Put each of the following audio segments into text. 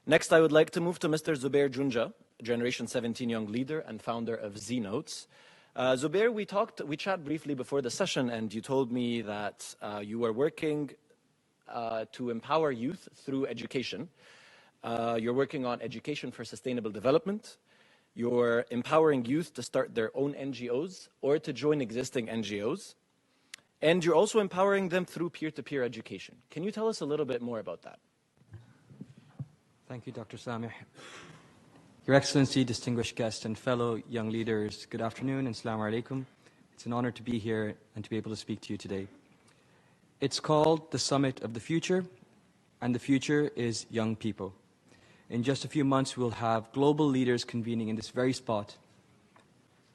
Next, I would like to move to Mr. Zubair Junja, Generation 17 young leader and founder of Z-Notes. Zubair, we chat briefly before the session, and you told me that you are working to empower youth through education. You're working on education for sustainable development. You're empowering youth to start their own NGOs or to join existing NGOs. And you're also empowering them through peer-to-peer education. Can you tell us a little bit more about that? Thank you, Dr. Sameh. Your Excellency, distinguished guests, and fellow young leaders, good afternoon and Assalamu alaikum. It's an honor to be here and to be able to speak to you today. It's called the Summit of the Future, and the future is young people. In just a few months, we'll have global leaders convening in this very spot.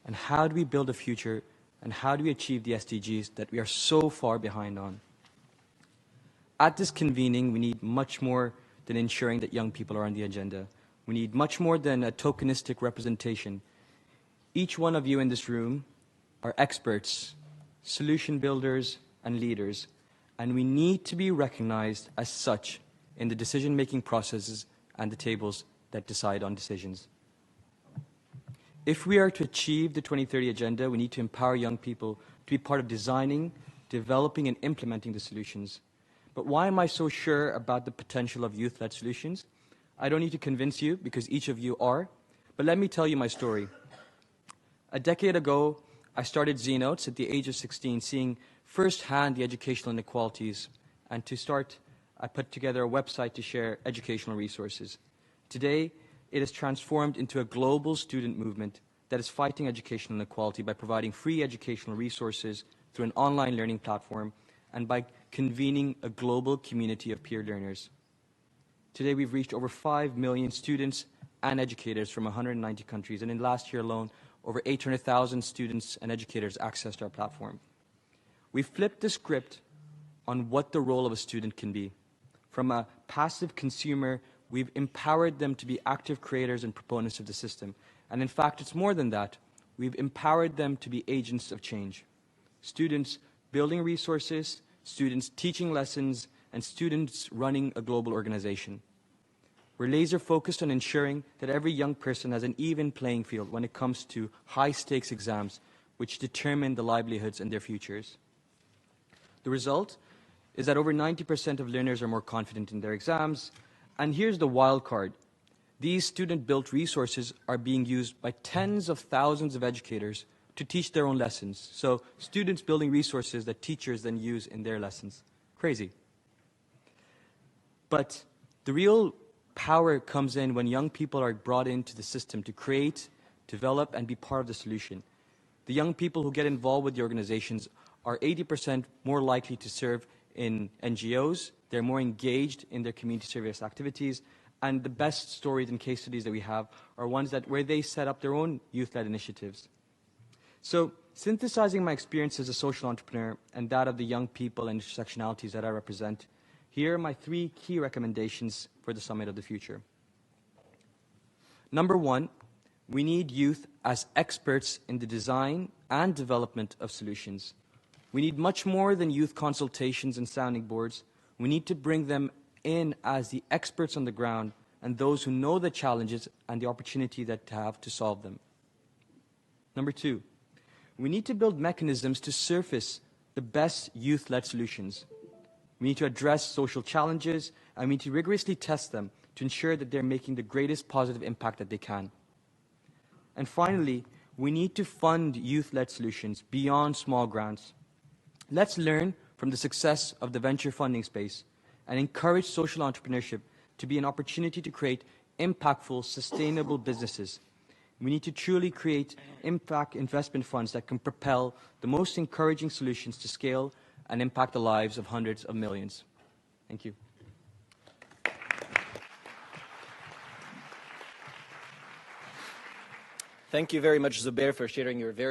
And how do we build a future, and how do we achieve the SDGs that we are so far behind on? At this convening, we need much more than ensuring that young people are on the agenda. We need much more than a tokenistic representation. Each one of you in this room are experts, solution builders, and leaders, and we need to be recognized as such in the decision-making processes and the tables that decide on decisions. If we are to achieve the 2030 Agenda, we need to empower young people to be part of designing, developing, and implementing the solutions. But why am I so sure about the potential of youth-led solutions? I don't need to convince you, because each of you are, but let me tell you my story. A decade ago, I started Z-Notes at the age of 16, seeing firsthand the educational inequalities, and to start, I put together a website to share educational resources. Today, it has transformed into a global student movement that is fighting educational inequality by providing free educational resources through an online learning platform and by convening a global community of peer learners. Today, we've reached over 5 million students and educators from 190 countries, and in last year alone, over 800,000 students and educators accessed our platform. We've flipped the script on what the role of a student can be. From a passive consumer, we've empowered them to be active creators and proponents of the system. And in fact, it's more than that. We've empowered them to be agents of change. Students building resources, students teaching lessons, and students running a global organization. We're laser focused on ensuring that every young person has an even playing field when it comes to high-stakes exams, which determine the livelihoods and their futures. The result is that over 90% of learners are more confident in their exams. And here's the wild card. These student-built resources are being used by tens of thousands of educators to teach their own lessons. So students building resources that teachers then use in their lessons. Crazy. But the real power comes in when young people are brought into the system to create, develop, and be part of the solution. The young people who get involved with the organizations are 80% more likely to serve in NGOs, they're more engaged in their community service activities, and the best stories and case studies that we have are ones where they set up their own youth-led initiatives. So, synthesizing my experience as a social entrepreneur and that of the young people and intersectionalities that I represent, here are my 3 key recommendations for the Summit of the Future. Number 1, we need youth as experts in the design and development of solutions. We need much more than youth consultations and sounding boards. We need to bring them in as the experts on the ground and those who know the challenges and the opportunity that they have to solve them. Number 2, we need to build mechanisms to surface the best youth-led solutions. We need to address social challenges, and we need to rigorously test them to ensure that they're making the greatest positive impact that they can. And finally, we need to fund youth-led solutions beyond small grants. Let's learn from the success of the venture funding space and encourage social entrepreneurship to be an opportunity to create impactful, sustainable businesses. We need to truly create impact investment funds that can propel the most encouraging solutions to scale and impact the lives of hundreds of millions. Thank you. Thank you very much, Zubair, for sharing your very